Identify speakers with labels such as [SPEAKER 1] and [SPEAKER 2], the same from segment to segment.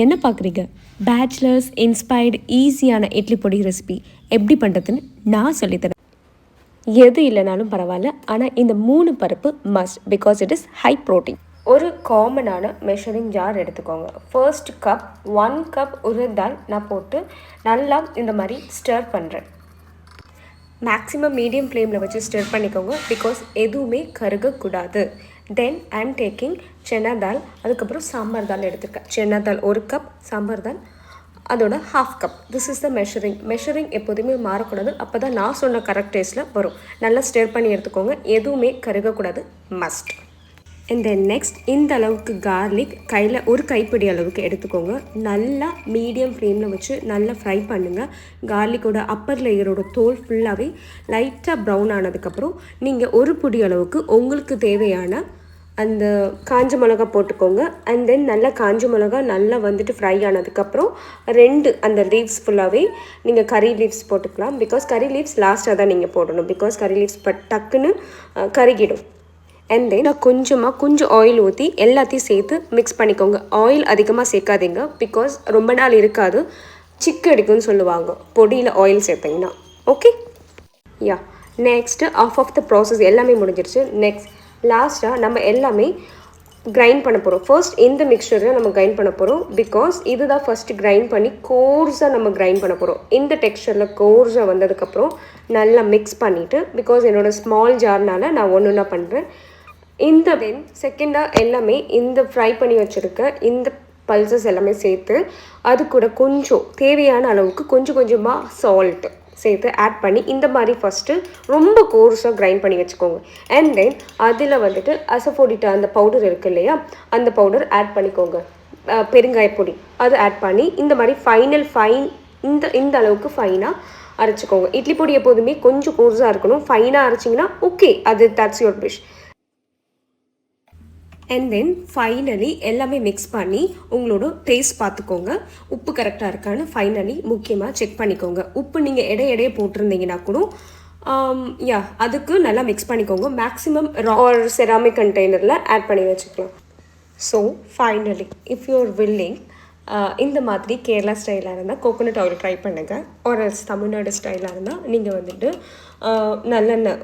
[SPEAKER 1] என்ன பார்க்குறீங்க? Bachelors inspired ஈஸியான இட்லி பொடி ரெசிபி எப்படி பண்ணுறதுன்னு நான் சொல்லித்தரேன். எது இல்லைனாலும் பரவாயில்ல, ஆனால் இந்த 3 பருப்பு must because it is high protein. ஒரு காமனான மெஷரிங் ஜார் எடுத்துக்கோங்க. ஃபர்ஸ்ட் கப் 1 கப் உருத் தால் நான் போட்டு நல்லா இந்த மாதிரி ஸ்டர் பண்ணுறேன். மேக்ஸிமம் மீடியம் ஃப்ளேமில் வச்சு ஸ்டர் பண்ணிக்கோங்க பிகாஸ் எதுவுமே கருகக்கூடாது. தென் ஐ எம் டேக்கிங் சென்னா தால், அதுக்கப்புறம் சாம்பார் தால் எடுத்துருக்கேன். சென்னா தால் 1 கப், சாம்பார் தால் அதோட ½ cup. This is the measuring எப்போதுமே மாறக்கூடாது. அப்போ தான் நான் சொன்ன கரெக்ட் டேஸ்ட்டில் வரும். நல்லா ஸ்டர் பண்ணி எடுத்துக்கோங்க, எதுவுமே கருகக்கூடாது, மஸ்ட். அண்ட் தென் நெக்ஸ்ட் இந்த அளவுக்கு கார்லிக் கையில் ஒரு கைப்பிடி அளவுக்கு எடுத்துக்கோங்க. நல்லா மீடியம் ஃப்ளேமில் வச்சு நல்லா ஃப்ரை பண்ணுங்கள். கார்லிக்கோட அப்பர் லேயரோட தோல் ஃபுல்லாகவே லைட்டாக ப்ரௌன் ஆனதுக்கப்புறம் நீங்கள் ஒரு பிடி அளவுக்கு உங்களுக்கு தேவையான அந்த காஞ்ச மிளகா போட்டுக்கோங்க. அண்ட் தென் நல்லா காஞ்ச மிளகா நல்லா வந்துட்டு ஃப்ரை ஆனதுக்கப்புறம் 2 அந்த லீவ்ஸ் ஃபுல்லாகவே நீங்கள் கறி லீவ்ஸ் போட்டுக்கலாம். பிகாஸ் கறி லீவ்ஸ் லாஸ்ட்டாக தான் நீங்கள் போடணும். பிகாஸ் கறி லீவ்ஸ் டக்குன்னு கருகிடும். அண்ட் தென் கொஞ்சம் ஆயில் ஊற்றி எல்லாத்தையும் சேர்த்து மிக்ஸ் பண்ணிக்கோங்க. ஆயில் அதிகமாக சேர்க்காதீங்க பிகாஸ் ரொம்ப நாள் இருக்காது, சிக்கு அடிக்கும்னு சொல்லுவாங்க பொடியில் ஆயில் சேர்த்திங்கன்னா. Okay, yeah. Next of the process எல்லாமே முடிஞ்சிருச்சு. நெக்ஸ்ட் லாஸ்ட்டாக நம்ம எல்லாமே கிரைண்ட் பண்ண போகிறோம். ஃபர்ஸ்ட் இந்த மிக்சரை நம்ம கிரைண்ட் பண்ண போகிறோம் பிகாஸ் இதுதான் ஃபஸ்ட்டு கிரைண்ட் பண்ணி கோர்ஸாக நம்ம கிரைண்ட் பண்ண போகிறோம். இந்த டெக்ஸ்சரில் கோர்ஸாக வந்ததுக்கப்புறம் நல்லா மிக்ஸ் பண்ணிவிட்டு, பிகாஸ் என்னோடய ஸ்மால் ஜார்னால் நான் ஒன்றா பண்ணுறேன். இந்த தென் செகண்டாக எல்லாமே இந்த ஃப்ரை பண்ணி வச்சுருக்க இந்த பல்சஸ் எல்லாமே சேர்த்து அது கூட கொஞ்சம் தேவையான அளவுக்கு கொஞ்சமாக சால்ட்டு சேர்த்து ஆட் பண்ணி இந்த மாதிரி ஃபஸ்ட்டு ரொம்ப கோர்ஸாக கிரைண்ட் பண்ணி வச்சுக்கோங்க. அண்ட் தென் அதில் வந்துட்டு அசஃபோடிட்டா அந்த பவுடர் இருக்குது இல்லையா, அந்த பவுடர் ஆட் பண்ணிக்கோங்க. பெருங்காய பொடி அது ஆட் பண்ணி இந்த மாதிரி ஃபைன் இந்த அளவுக்கு ஃபைனாக அரைச்சிக்கோங்க. இட்லி பொடி எப்போதுமே கொஞ்சம் கோர்ஸாக இருக்கணும். ஃபைனாக அரைச்சிங்கன்னா ஓகே, அது that's your dish. And then finally எல்லாமே மிக்ஸ் பண்ணி உங்களோட டேஸ்ட் பார்த்துக்கோங்க, உப்பு கரெக்டாக இருக்கான்னு ஃபைனலி முக்கியமாக செக் பண்ணிக்கோங்க. உப்பு நீங்கள் எடையே போட்டிருந்தீங்கன்னா கூட யா அதுக்கு நல்லா மிக்ஸ் பண்ணிக்கோங்க. மேக்ஸிமம் ஒரு செராமிக் கண்டெய்னரில் ஆட் பண்ணி வச்சுக்கலாம். So finally if you are willing இந்த மாதிரி கேரளா ஸ்டைலாக இருந்தால் கோகோனட் ஆயில் ட்ரை பண்ணுங்கள். ஒரு தமிழ்நாடு ஸ்டைலாக இருந்தால் நீங்கள் வந்துட்டு நல்லெண்ணெய்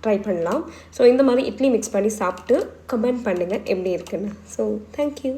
[SPEAKER 1] ட்ரை பண்ணலாம். ஸோ இந்த மாதிரி இட்லி மிக்ஸ் பண்ணி சாப்பிட்டு கமெண்ட் பண்ணுங்கள் எப்படி இருக்குன்னு. So thank you.